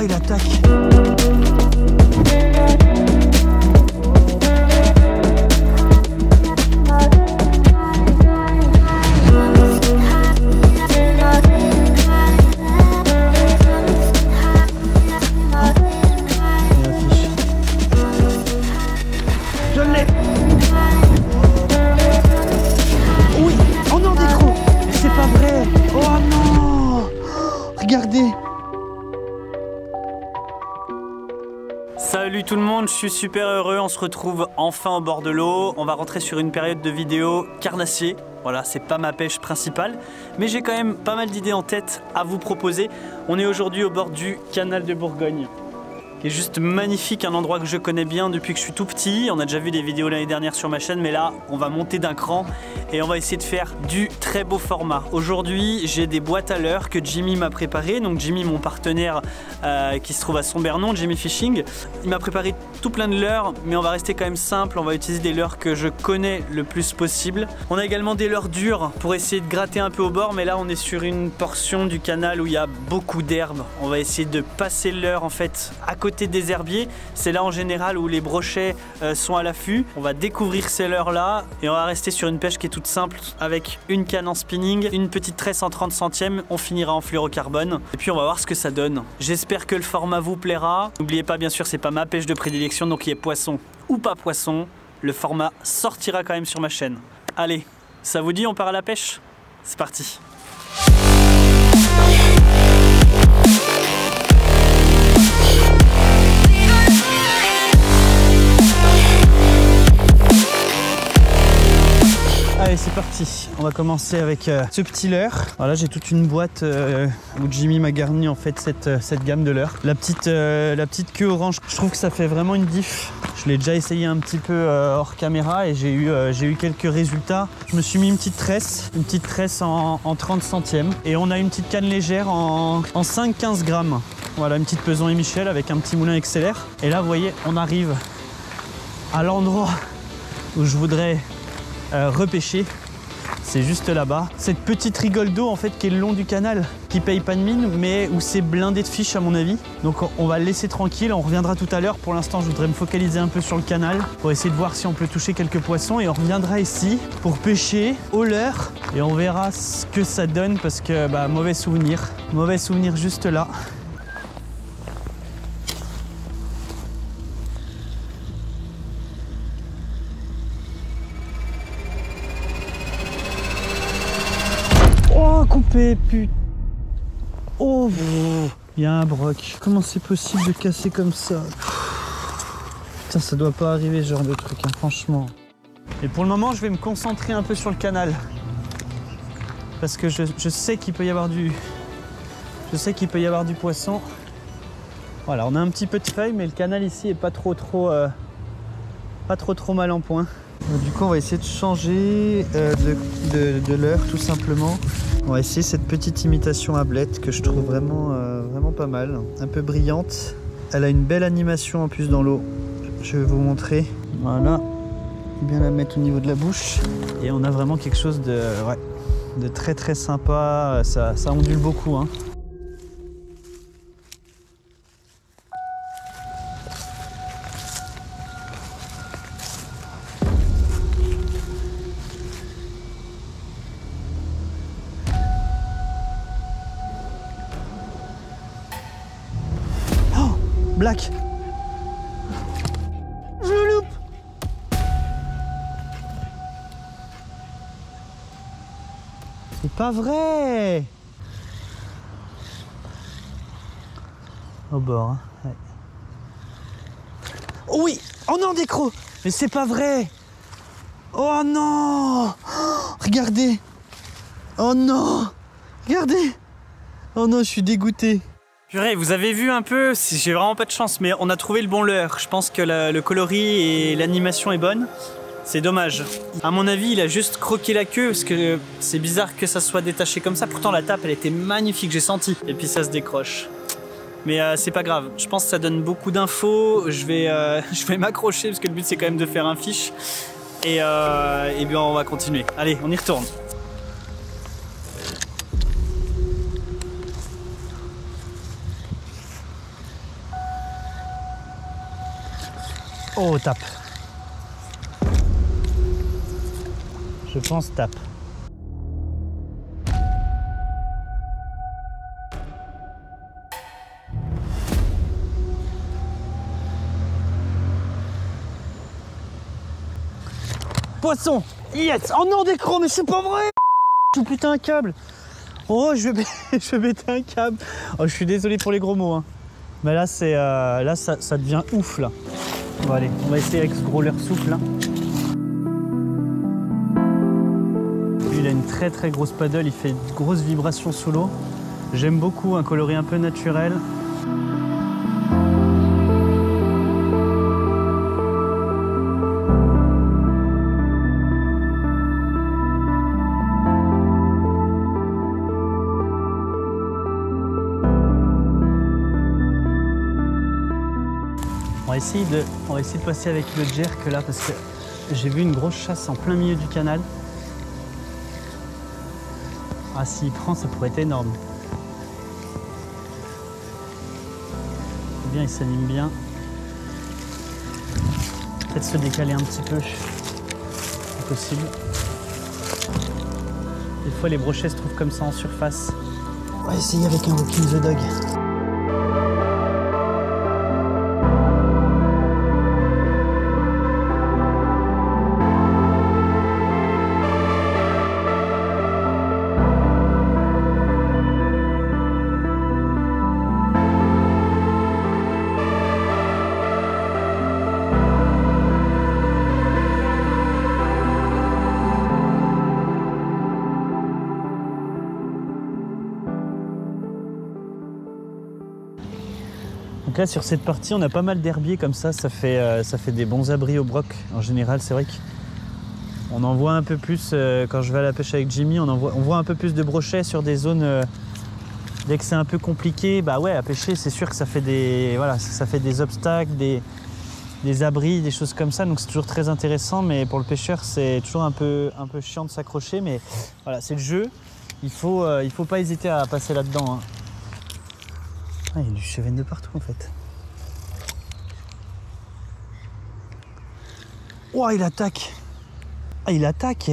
il attaque. Je l'ai. Oui, oh non, des crocs. C'est pas vrai. Oh non. Regardez. Salut tout le monde, je suis super heureux, on se retrouve enfin au bord de l'eau. On va rentrer sur une période de vidéo carnassier. Voilà, c'est pas ma pêche principale, mais j'ai quand même pas mal d'idées en tête à vous proposer. On est aujourd'hui au bord du canal de Bourgogne, qui est juste magnifique, un endroit que je connais bien depuis que je suis tout petit. On a déjà vu des vidéos l'année dernière sur ma chaîne, mais là, on va monter d'un cran et on va essayer de faire du très beau format. Aujourd'hui, j'ai des boîtes à leurres que Jimmy m'a préparées. Donc Jimmy, mon partenaire qui se trouve à Sombernon, Jimmy Fishing, il m'a préparé tout plein de leurres, mais on va rester quand même simple. On va utiliser des leurres que je connais le plus possible. On a également des leurres dures pour essayer de gratter un peu au bord, mais là, on est sur une portion du canal où il y a beaucoup d'herbes. On va essayer de passer le leurre en fait à côté des herbiers. C'est là en général où les brochets sont à l'affût. On va découvrir ces leurres là et on va rester sur une pêche qui est toute simple avec une canne en spinning, une petite tresse en 30 centièmes. On finira en fluorocarbone et puis on va voir ce que ça donne. J'espère que le format vous plaira. N'oubliez pas, bien sûr, c'est pas ma pêche de prédilection, donc il y ait poisson ou pas poisson, le format sortira quand même sur ma chaîne. Allez, ça vous dit, on part à la pêche? C'est parti. Allez, c'est parti. On va commencer avec ce petit leurre. Voilà, j'ai toute une boîte où Jimmy m'a garni en fait cette gamme de leurres. La petite queue orange, je trouve que ça fait vraiment une diff. Je l'ai déjà essayé un petit peu hors caméra et j'ai eu quelques résultats. Je me suis mis une petite tresse en 30 centièmes. Et on a une petite canne légère en 5-15 grammes. Voilà, une petite Peson et Michel avec un petit moulin XLR. Et là, vous voyez, on arrive à l'endroit où je voudrais repêcher. C'est juste là-bas. Cette petite rigole d'eau en fait qui est le long du canal, qui paye pas de mine, mais où c'est blindé de fiches à mon avis. Donc on va le laisser tranquille, on reviendra tout à l'heure. Pour l'instant, je voudrais me focaliser un peu sur le canal pour essayer de voir si on peut toucher quelques poissons et on reviendra ici pour pêcher au leurre et on verra ce que ça donne parce que mauvais souvenir juste là. Coupé, putain. Oh, il y a un broc. Comment c'est possible de casser comme ça? Putain, ça doit pas arriver ce genre de truc, hein, franchement. Et pour le moment, je vais me concentrer un peu sur le canal. Parce que je sais qu'il peut y avoir du... Je sais qu'il peut y avoir du poisson. Voilà, on a un petit peu de feuilles, mais le canal ici est pas trop mal en point. Du coup, on va essayer de changer de leurre, tout simplement. On va essayer cette petite imitation ablette que je trouve vraiment pas mal, un peu brillante. Elle a une belle animation en plus dans l'eau. Je vais vous montrer. Voilà, bien la mettre au niveau de la bouche. Et on a vraiment quelque chose de très sympa. Ça ondule beaucoup, hein. Black. Je le loupe. C'est pas vrai. Au bord, hein. Ouais. Oh oui. Oh non, des crocs. Mais c'est pas vrai. Oh non. Oh, regardez. Oh non. Regardez. Oh non, je suis dégoûté. Purée, vous avez vu un peu, j'ai vraiment pas de chance, mais on a trouvé le bon leurre. Je pense que le coloris et l'animation est bonne. C'est dommage. À mon avis, il a juste croqué la queue parce que c'est bizarre que ça soit détaché comme ça. Pourtant, la tape, elle était magnifique, j'ai senti. Et puis ça se décroche. Mais c'est pas grave. Je pense que ça donne beaucoup d'infos. Je vais m'accrocher parce que le but, c'est quand même de faire un fiche. Et bien, on va continuer. Allez, on y retourne. Oh, tape. Je pense tape. Poisson. Yes. Oh non, des crocs, mais c'est pas vrai. Je vais péter un câble. Oh, je vais péter un câble. Oh, je suis désolé pour les gros mots, hein. Mais là, c'est là, ça devient ouf, là. Bon, allez, on va essayer avec ce gros leurre souple, là. Lui, il a une très très grosse paddle, il fait de grosses vibrations sous l'eau. J'aime beaucoup, un coloris un peu naturel. On va essayer de passer avec le jerk là parce que j'ai vu une grosse chasse en plein milieu du canal. Ah, s'il prend, ça pourrait être énorme. C'est bien, il s'anime bien. Peut-être se décaler un petit peu, c'est possible. Des fois, les brochets se trouvent comme ça en surface. On va essayer avec un Walking the Dog. Donc là, sur cette partie, on a pas mal d'herbiers comme ça fait des bons abris au broc. En général, c'est vrai qu'on en voit un peu plus, quand je vais à la pêche avec Jimmy, on voit un peu plus de brochets sur des zones, dès que c'est un peu compliqué, bah ouais, à pêcher, c'est sûr que ça fait des obstacles, des abris, des choses comme ça, donc c'est toujours très intéressant, mais pour le pêcheur, c'est toujours un peu chiant de s'accrocher, mais voilà, c'est le jeu, il faut pas hésiter à passer là-dedans, hein. Ah, il y a du chevenne de partout en fait. Oh, il attaque. Ah, il attaque.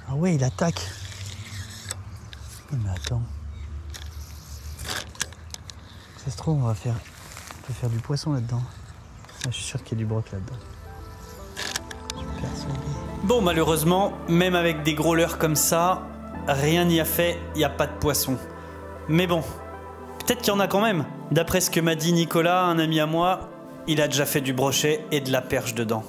Ah ouais, il attaque. Mais attends. Ça se trouve, on peut faire du poisson là-dedans. Ah, je suis sûr qu'il y a du broc là-dedans. Je suis persuadé. Bon, malheureusement, même avec des gros leurres comme ça, rien n'y a fait, il n'y a pas de poisson. Mais bon, peut-être qu'il y en a quand même. D'après ce que m'a dit Nicolas, un ami à moi, il a déjà fait du brochet et de la perche dedans.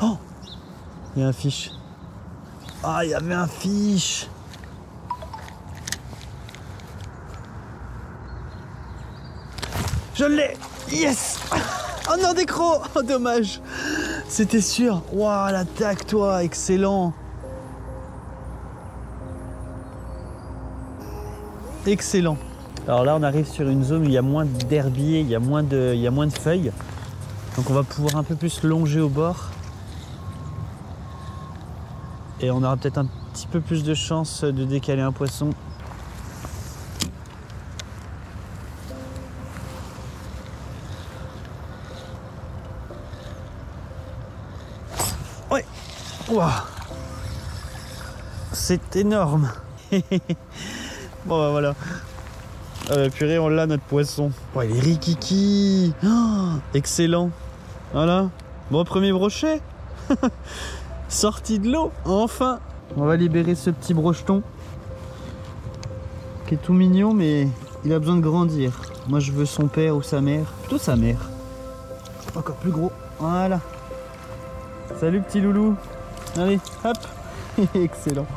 Oh, il y a un fiche. Ah, il y avait un fiche. Je l'ai. Yes. Oh non, des crocs. Oh, dommage. C'était sûr. Waouh, l'attaque, toi. Excellent. Excellent. Alors là, on arrive sur une zone où il y a moins d'herbiers, il y a moins de feuilles. Donc on va pouvoir un peu plus longer au bord. Et on aura peut-être un petit peu plus de chance de décaler un poisson. Ouais. Wow. C'est énorme. Bon bah voilà. Purée, on l'a notre poisson. Oh, il est rikiki. Oh, excellent. Voilà. Bon, premier brochet. Sorti de l'eau, enfin. On va libérer ce petit brocheton qui est tout mignon, mais il a besoin de grandir. Moi, je veux son père ou sa mère. Plutôt sa mère. Encore plus gros. Voilà. Salut, petit loulou. Allez, hop. Excellent.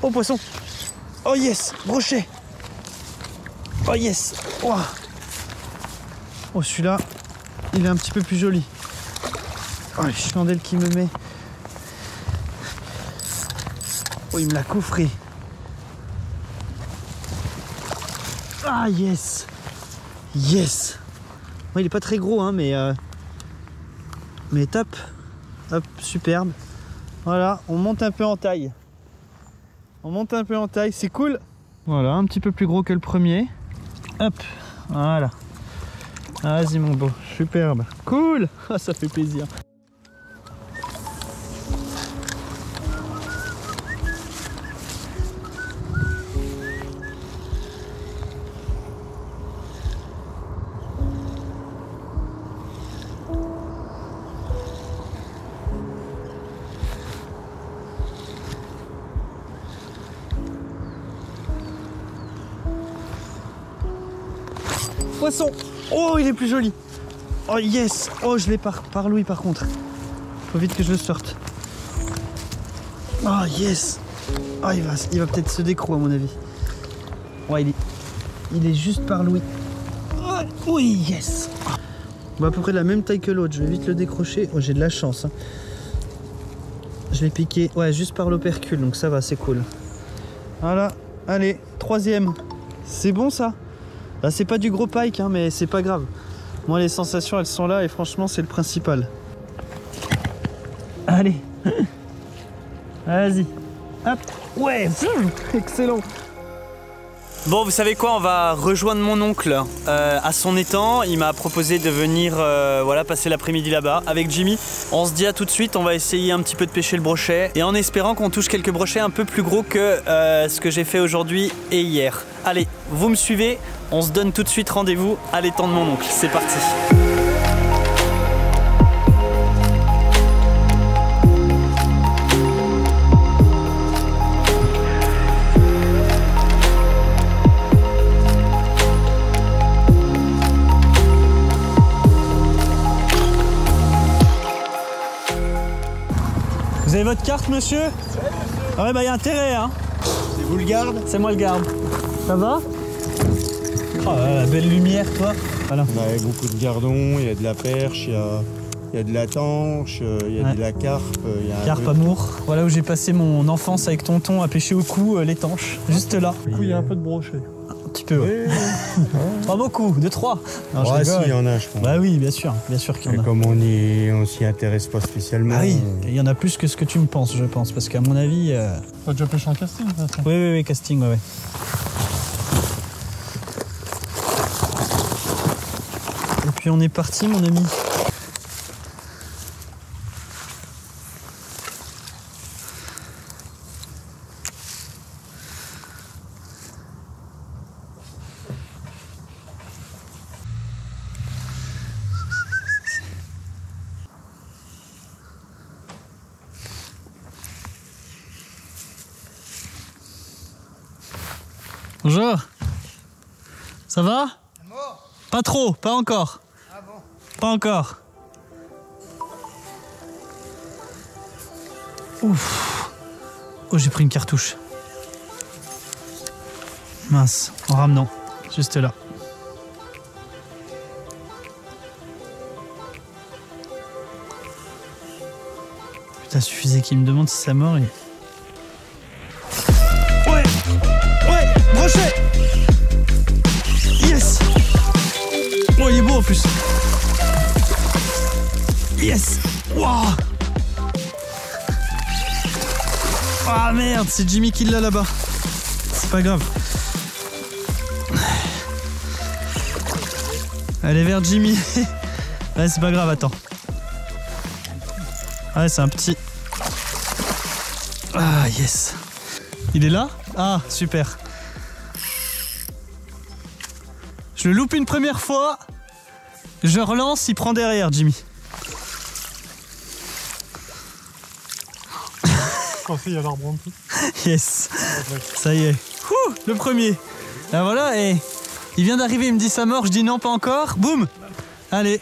Oh, poisson. Oh yes, brochet. Oh yes. Wow. Oh, celui-là, il est un petit peu plus joli. Oh, les chandelles qu'il me met. Oh, il me l'a coffré. Ah yes. Yes. Ouais, il est pas très gros, hein, mais top. Hop, superbe. Voilà, on monte un peu en taille. On monte un peu en taille, c'est cool. Voilà, un petit peu plus gros que le premier. Hop, voilà. Vas-y mon beau, superbe. Cool. Ah, ça fait plaisir. Poisson. Oh, il est plus joli. Oh yes. Oh, je l'ai par Louis par contre. Faut vite que je le sorte. Oh yes. Oh, il va peut-être se décrocher à mon avis. Ouais, il est juste par Louis. Oh, oui, yes. Bon, à peu près de la même taille que l'autre. Je vais vite le décrocher. Oh, j'ai de la chance, hein. Je l'ai piqué, ouais, juste par l'opercule, donc ça va, c'est cool. Voilà, allez, troisième. C'est bon ça. Là, c'est pas du gros pike, hein, mais c'est pas grave. Moi, les sensations, elles sont là et franchement, c'est le principal. Allez. Vas-y. Hop. Ouais, excellent. Bon, vous savez quoi, on va rejoindre mon oncle à son étang. Il m'a proposé de venir voilà, passer l'après-midi là-bas avec Jimmy. On se dit à tout de suite, on va essayer un petit peu de pêcher le brochet et en espérant qu'on touche quelques brochets un peu plus gros que ce que j'ai fait aujourd'hui et hier. Allez, vous me suivez, on se donne tout de suite rendez-vous à l'étang de mon oncle. C'est parti. Vous avez votre carte, monsieur? Ah ouais, bah il y a intérêt, hein. C'est vous le garde? C'est moi le garde. Ça va? Oh, la belle lumière, toi. Voilà. On a beaucoup de gardons, il y a de la perche, il y a de la tanche, il y a de la carpe. Carpe amour. Voilà où j'ai passé mon enfance avec tonton à pêcher au cou l'étanche. Juste là. Du coup, il y a un peu de brochet. Un petit peu, ouais. Pas beaucoup, 2-3. Ah si, il y en a, je pense. Bah oui, bien sûr qu'il y en a. Comme on s'y intéresse pas spécialement. Ah oui, il y en a plus que ce que tu me penses, je pense, parce qu'à mon avis... T'as déjà pêché en casting, ça? Oui, casting, ouais. Et puis on est parti, mon ami. Bonjour. Ça va? Pas trop, pas encore. Ah bon? Pas encore. Ouf. Oh, j'ai pris une cartouche. Mince, en ramenant. Juste là. Putain, suffisait qu'il me demande si ça mord et... Brochet! Yes! Oh, il est beau en plus! Yes! Wow! Ah merde, c'est Jimmy qui l'a là-bas. C'est pas grave. Allez vers Jimmy. Ouais, c'est pas grave, attends. Ouais, c'est un petit... Ah, yes! Il est là? Ah, super. Je le loupe une première fois, je relance, il prend derrière, Jimmy. Il y a l'arbre en dessous. Yes, ça y est. Ouh, le premier. Là voilà, et il vient d'arriver, il me dit ça mord, je dis non, pas encore. Boum. Allez.